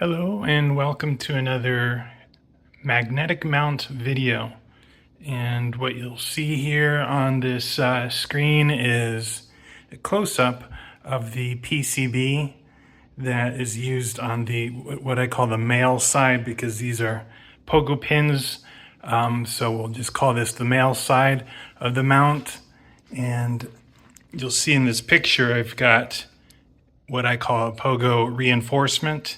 Hello and welcome to another magnetic mount video. And what you'll see here on this screen is a close-up of the PCB that is used on the what I call the male side, because these are pogo pins. So we'll just call this the male side of the mount. And you'll see in this picture I've got what I call a pogo reinforcement.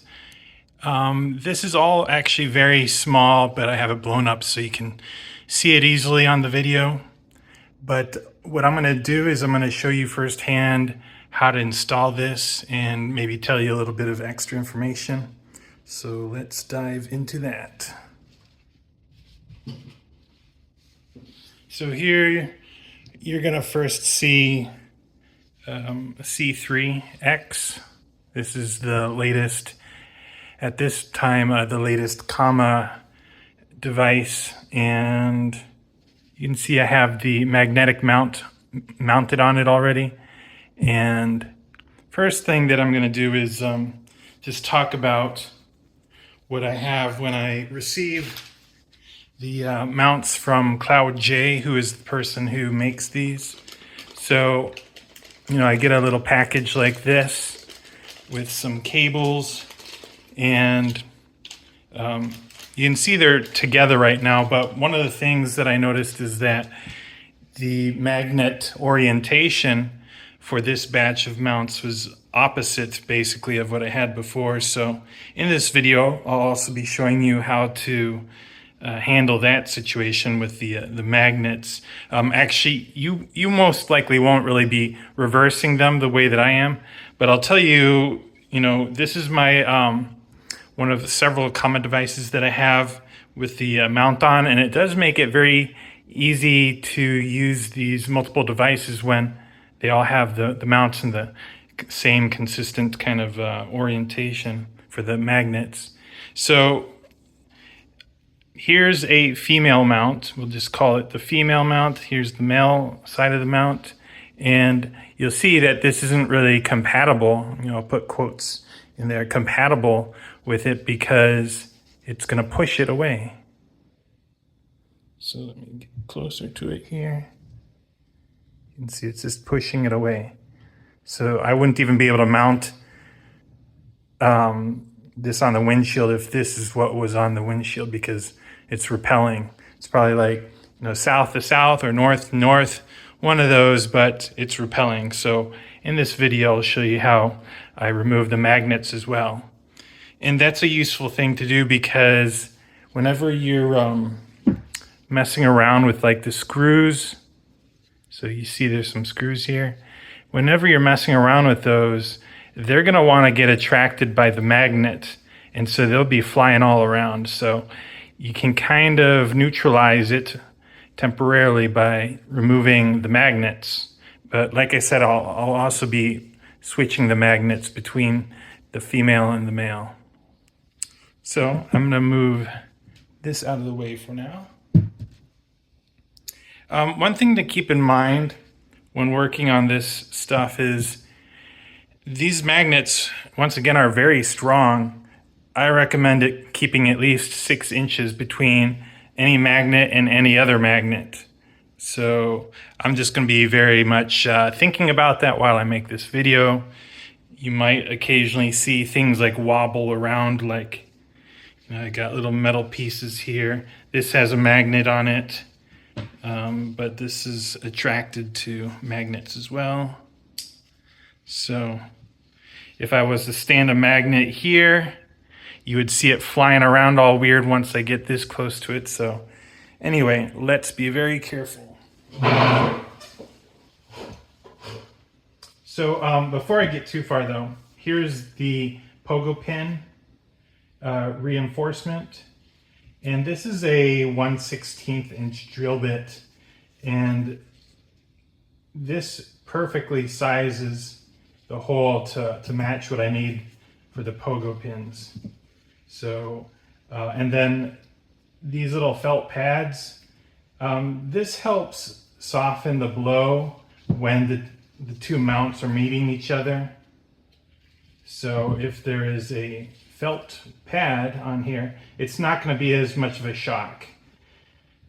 This is all actually very small, but I have it blown up so you can see it easily on the video. But what I'm going to do is I'm going to show you firsthand how to install this and maybe tell you a little bit of extra information. So let's dive into that. So here you're going to first see C3X. This is the latest, at this time, the latest comma device, and you can see I have the magnetic mount mounted on it already. And first thing that I'm going to do is just talk about what I have when I receive the mounts from Cloud J, who is the person who makes these. So, I get a little package like this with some cables, and you can see they're together right now, but one of the things that I noticed is that the magnet orientation for this batch of mounts was opposite basically of what I had before. So in this video, I'll also be showing you how to handle that situation with the magnets. Actually, you most likely won't really be reversing them the way that I am, but I'll tell you, this is my one of the several common devices that I have with the mount on, and it does make it very easy to use these multiple devices when they all have the mounts in the same consistent kind of orientation for the magnets. So here's a female mount. We'll just call it the female mount. Here's the male side of the mount, and you'll see that this isn't really compatible. I'll put quotes in there, compatible with it, because it's going to push it away. So let me get closer to it here. You can see it's just pushing it away. So I wouldn't even be able to mount this on the windshield if this is what was on the windshield, because it's repelling. It's probably like south to south or north to north, one of those, but it's repelling. So in this video, I'll show you how I remove the magnets as well. And that's a useful thing to do, because whenever you're messing around with like the screws, so you see there's some screws here. Whenever you're messing around with those, they're going to want to get attracted by the magnet, and so they'll be flying all around. So you can kind of neutralize it temporarily by removing the magnets. But like I said, I'll also be switching the magnets between the female and the male. So I'm going to move this out of the way for now. One thing to keep in mind when working on this stuff is these magnets, once again, are very strong. I recommend it keeping at least 6 inches between any magnet and any other magnet. So I'm just going to be very much thinking about that while I make this video. You might occasionally see things like wobble around, like I got little metal pieces here. This has a magnet on it, but this is attracted to magnets as well. So if I was to stand a magnet here, you would see it flying around all weird once I get this close to it. So anyway, let's be very careful. So before I get too far though, here's the pogo pin reinforcement. And this is a 1/16 inch drill bit. And this perfectly sizes the hole to match what I need for the pogo pins. So, and then these little felt pads, this helps soften the blow when the two mounts are meeting each other. So if there is a felt pad on here, it's not going to be as much of a shock.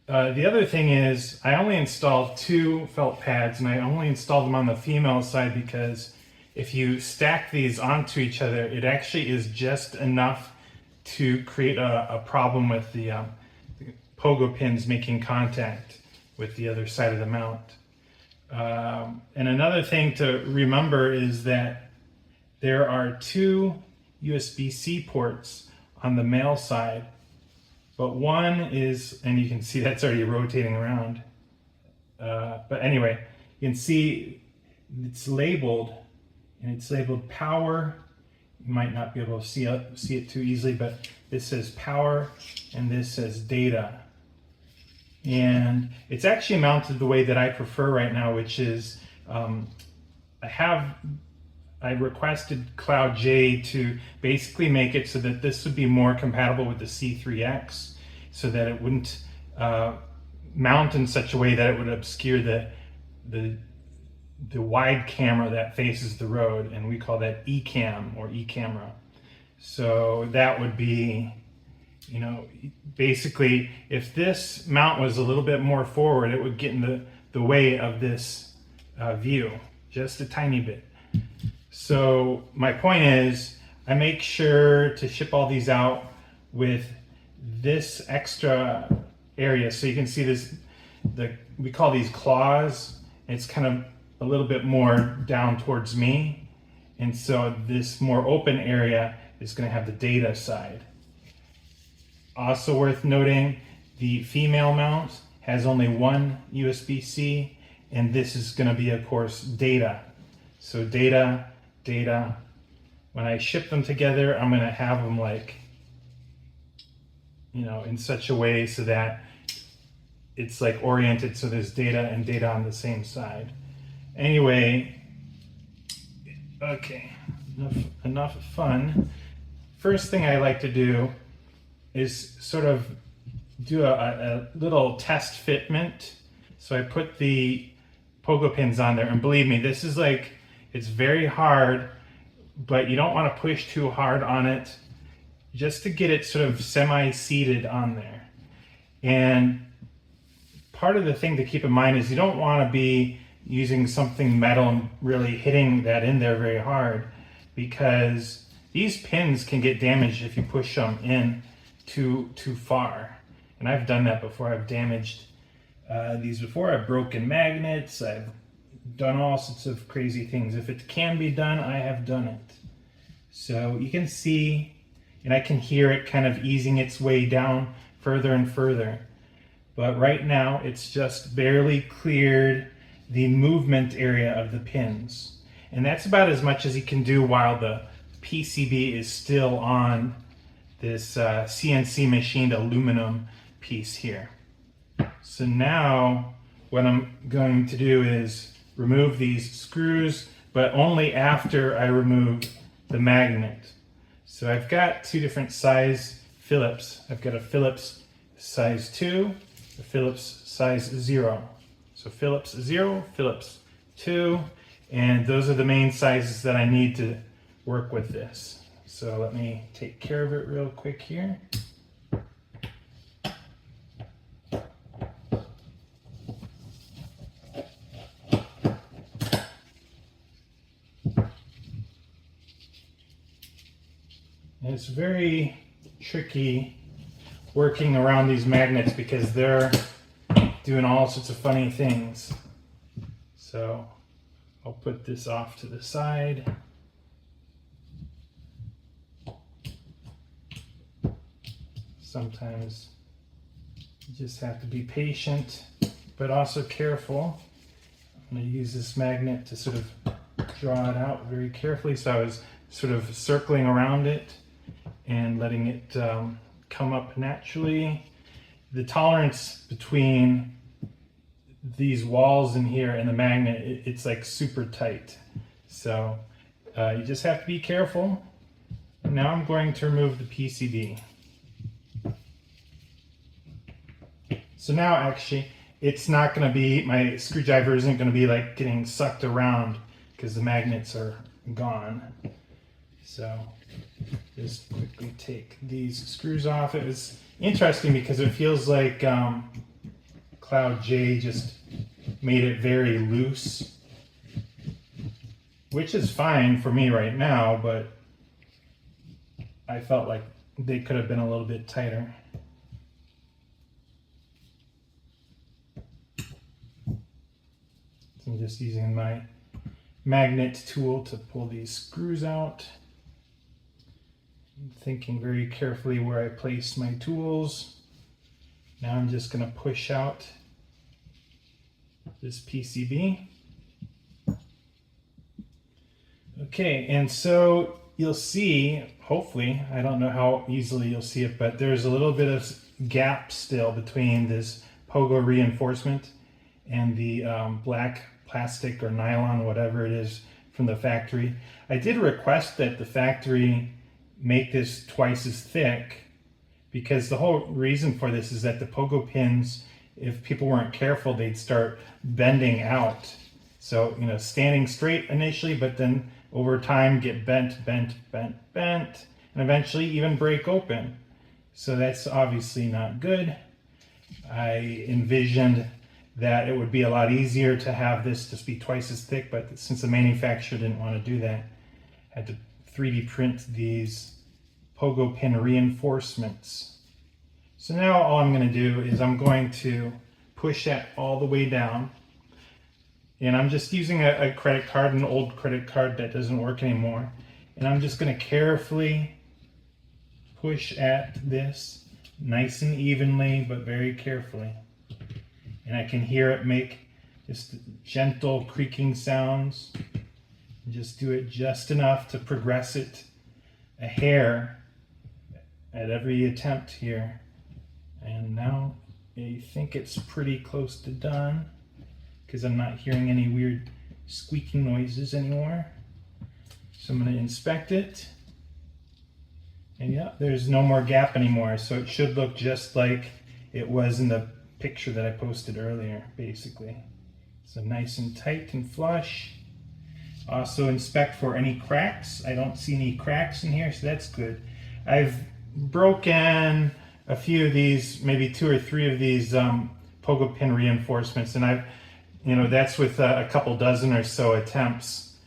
The other thing is I only installed 2 felt pads, and I only installed them on the female side because if you stack these onto each other, it actually is just enough to create a problem with the pogo pins making contact with the other side of the mount. And another thing to remember is that there are 2 USB-C ports on the male side, but one is, and you can see that's already rotating around. But anyway, you can see it's labeled, and it's labeled power. You might not be able to see it too easily, but this says power and this says data. And it's actually mounted the way that I prefer right now, which is I requested Cloud J to basically make it so that this would be more compatible with the C3X, so that it wouldn't mount in such a way that it would obscure the wide camera that faces the road, and we call that E-cam or E-camera. So that would be, you know, basically if this mount was a little bit more forward, it would get in the way of this view, just a tiny bit. So my point is, I make sure to ship all these out with this extra area. So you can see this, we call these claws. It's kind of a little bit more down towards me. And so this more open area is going to have the data side. Also worth noting, the female mount has only 1 USB-C, and this is going to be, of course, data. So data. When I ship them together, I'm going to have them like, you know, in such a way so that it's like oriented so there's data and data on the same side. Anyway, okay, enough fun. First thing I like to do is sort of do a little test fitment. So I put the pogo pins on there, and believe me, this is like, it's very hard, but you don't want to push too hard on it, just to get it sort of semi-seated on there. And part of the thing to keep in mind is you don't want to be using something metal and really hitting that in there very hard, because these pins can get damaged if you push them in too far. And I've done that before. I've damaged these before. I've broken magnets. I've done all sorts of crazy things. If it can be done, I have done it. So you can see, and I can hear it kind of easing its way down further and further. But right now, it's just barely cleared the movement area of the pins. And that's about as much as you can do while the PCB is still on this CNC machined aluminum piece here. So now what I'm going to do is remove these screws, but only after I remove the magnet. So I've got 2 different size Phillips. I've got a Phillips size 2, a Phillips size 0. So Phillips 0, Phillips 2, and those are the main sizes that I need to work with this. So let me take care of it real quick here. And it's very tricky working around these magnets because they're doing all sorts of funny things. So I'll put this off to the side. Sometimes you just have to be patient, but also careful. I'm going to use this magnet to sort of draw it out very carefully. So I was sort of circling around it and letting it come up naturally. The tolerance between these walls in here and the magnet, it's like super tight. So you just have to be careful. Now I'm going to remove the PCB. So now actually it's not going to be, my screwdriver isn't going to be like getting sucked around because the magnets are gone. So just quickly take these screws off. It was interesting because it feels like Cloud J just made it very loose, which is fine for me right now, but I felt like they could have been a little bit tighter. So I'm just using my magnet tool to pull these screws out. I'm thinking very carefully where I place my tools. Now I'm just going to push out this PCB. Okay, and so you'll see, hopefully, I don't know how easily you'll see it, but there's a little bit of gap still between this pogo reinforcement and the black plastic or nylon, whatever it is, from the factory. I did request that the factory make this twice as thick, because the whole reason for this is that the pogo pins, if people weren't careful, they'd start bending out. So, you know, standing straight initially, but then over time get bent, and eventually even break open. So that's obviously not good. I envisioned that it would be a lot easier to have this just be twice as thick, but since the manufacturer didn't want to do that, I had to 3D print these pogo pin reinforcements. So now all I'm going to do is I'm going to push that all the way down. And I'm just using a credit card, an old credit card that doesn't work anymore. And I'm just going to carefully push at this nice and evenly, but very carefully. And I can hear it make just gentle creaking sounds. And just do it just enough to progress it a hair at every attempt here. And now I think it's pretty close to done, because I'm not hearing any weird squeaking noises anymore. So I'm going to inspect it. And yeah, there's no more gap anymore. So it should look just like it was in the picture that I posted earlier, basically. So nice and tight and flush. Also inspect for any cracks. I don't see any cracks in here, so that's good. I've broken a few of these, maybe 2 or 3 of these pogo pin reinforcements, and that's with a couple dozen or so attempts.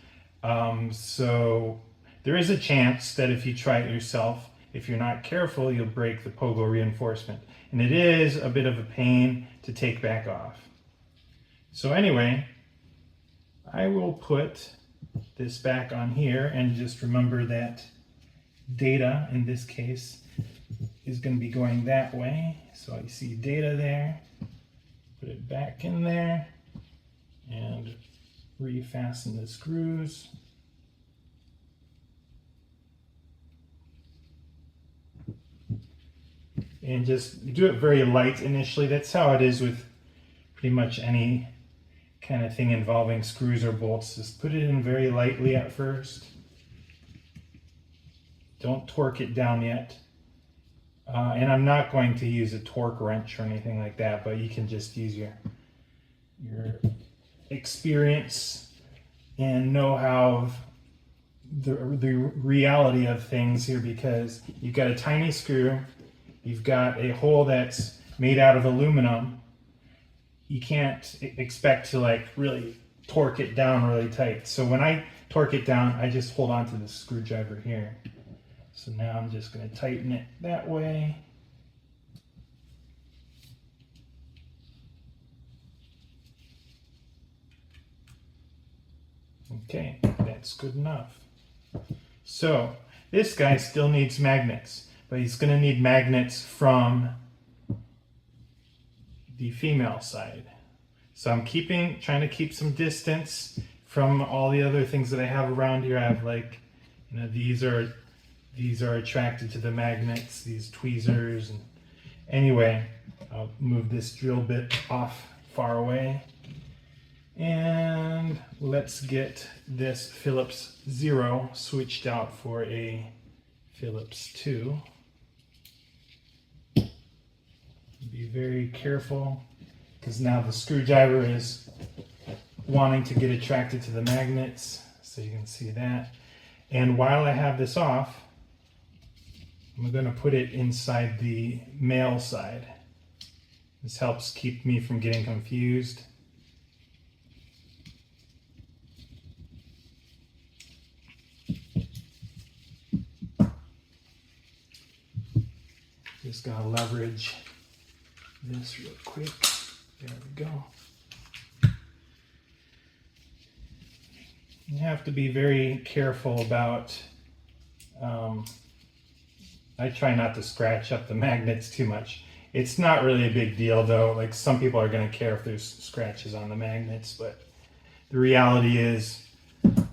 So there is a chance that if you try it yourself, if you're not careful, you'll break the pogo reinforcement. And it is a bit of a pain to take back off. So anyway, I will put this back on here, and just remember that data, in this case, is going to be going that way. So I see data there. Put it back in there and refasten the screws. And just do it very light initially. That's how it is with pretty much any kind of thing involving screws or bolts. Just put it in very lightly at first. Don't torque it down yet. And I'm not going to use a torque wrench or anything like that, but you can just use your experience and know-how of the reality of things here, because you've got a tiny screw, you've got a hole that's made out of aluminum. You can't expect to really torque it down really tight. So when I torque it down, I just hold on to the screwdriver here. So now I'm just going to tighten it that way. Okay, that's good enough. So this guy still needs magnets, but he's going to need magnets from the female side. So I'm trying to keep some distance from all the other things that I have around here. I have these are attracted to the magnets, these tweezers. And anyway, I'll move this drill bit off far away. And let's get this Phillips 0 switched out for a Phillips 2. Be very careful, because now the screwdriver is wanting to get attracted to the magnets. So you can see that. And while I have this off, I'm going to put it inside the male side. This helps keep me from getting confused. Just gotta leverage this real quick. There we go. You have to be very careful about, I try not to scratch up the magnets too much. It's not really a big deal though. Like some people are gonna care if there's scratches on the magnets, but the reality is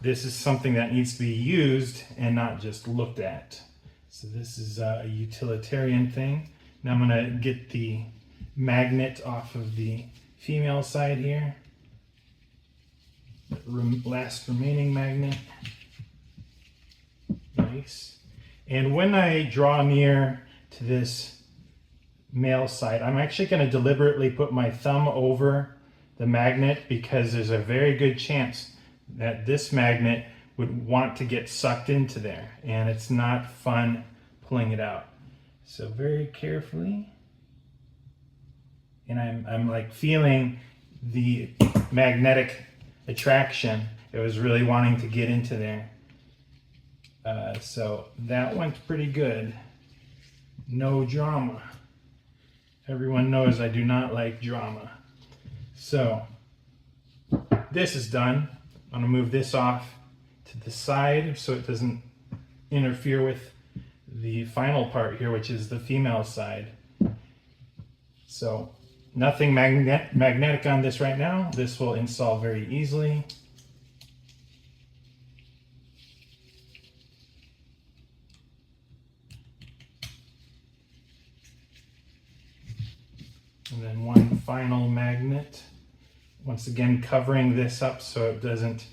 this is something that needs to be used and not just looked at. So this is a utilitarian thing. Now I'm gonna get the magnet off of the female side here. Last remaining magnet. Nice. And when I draw near to this male side, I'm actually going to deliberately put my thumb over the magnet because there's a very good chance that this magnet would want to get sucked into there, and it's not fun pulling it out. So very carefully, and I'm like feeling the magnetic attraction. It was really wanting to get into there. So that went pretty good. No drama. Everyone knows I do not like drama. So this is done. I'm gonna move this off to the side so it doesn't interfere with the final part here, which is the female side. So nothing magnetic on this right now. This will install very easily. And then one final magnet. Once again, covering this up so it doesn't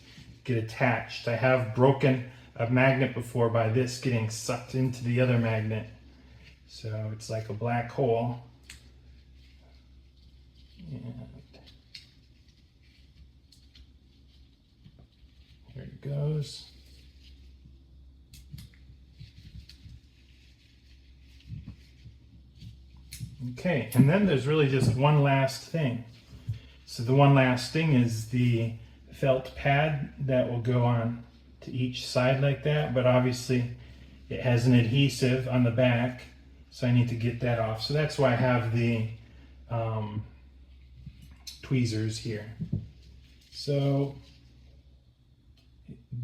get attached. I have broken a magnet before by this getting sucked into the other magnet. So it's like a black hole. And here it goes. Okay, and then there's really just one last thing. So the one last thing is the felt pad that will go on to each side like that, but obviously it has an adhesive on the back, so I need to get that off. So that's why I have the tweezers here. So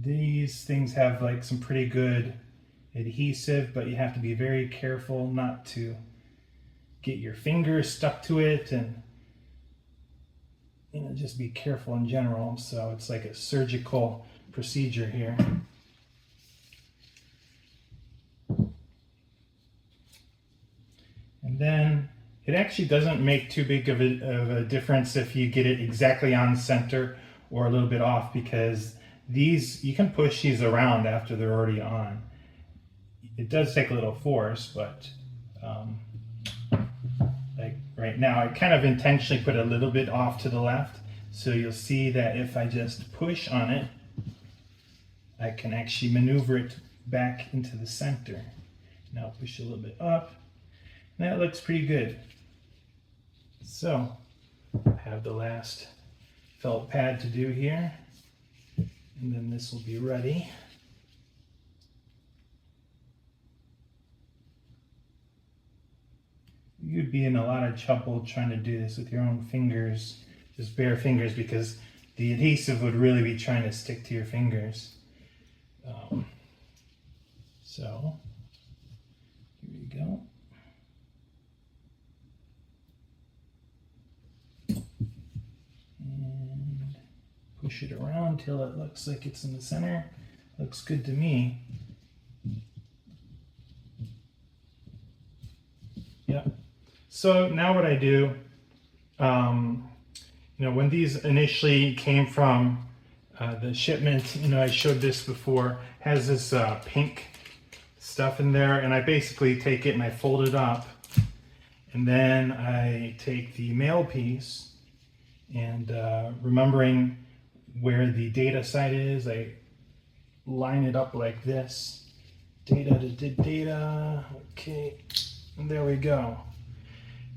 these things have like some pretty good adhesive, but you have to be very careful not to get your fingers stuck to it, and just be careful in general. So it's like a surgical procedure here. And then it actually doesn't make too big of a difference if you get it exactly on center or a little bit off, because these, you can push these around after they're already on. It does take a little force, but like right now, I kind of intentionally put a little bit off to the left. So you'll see that if I just push on it, I can actually maneuver it back into the center. Now push a little bit up. That looks pretty good. So I have the last felt pad to do here, and then this will be ready. You'd be in a lot of trouble trying to do this with your own fingers, just bare fingers, because the adhesive would really be trying to stick to your fingers. So here we go. And push it around till it looks like it's in the center. Looks good to me. Yep. So now what I do, when these initially came from the shipment, I showed this before, has this pink stuff in there, and I basically take it and I fold it up, and then I take the male piece, and remembering where the data site is, I line it up like this Data. Okay, and there we go.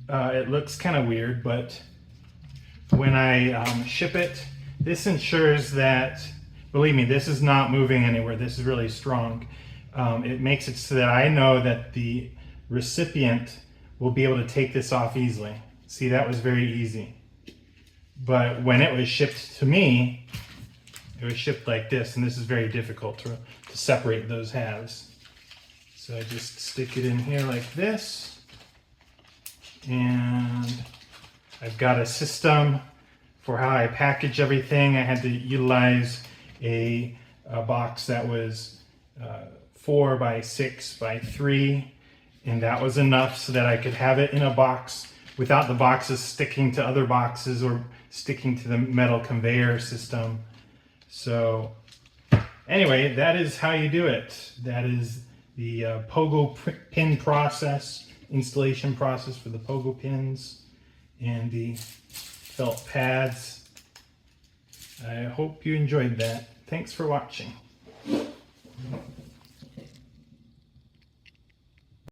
It looks kind of weird, but when I ship it, this ensures that, believe me, this is not moving anywhere. This is really strong. It makes it so that I know that the recipient will be able to take this off easily. See, that was very easy. But when it was shipped to me, it was shipped like this, and this is very difficult to separate those halves. So I just stick it in here like this, and I've got a system for how I package everything. I had to utilize a box that was 4 by 6 by 3, and that was enough so that I could have it in a box without the boxes sticking to other boxes or sticking to the metal conveyor system. So anyway, that is how you do it. That is the pogo pin process, installation process for the pogo pins and the felt pads. I hope you enjoyed that. Thanks for watching.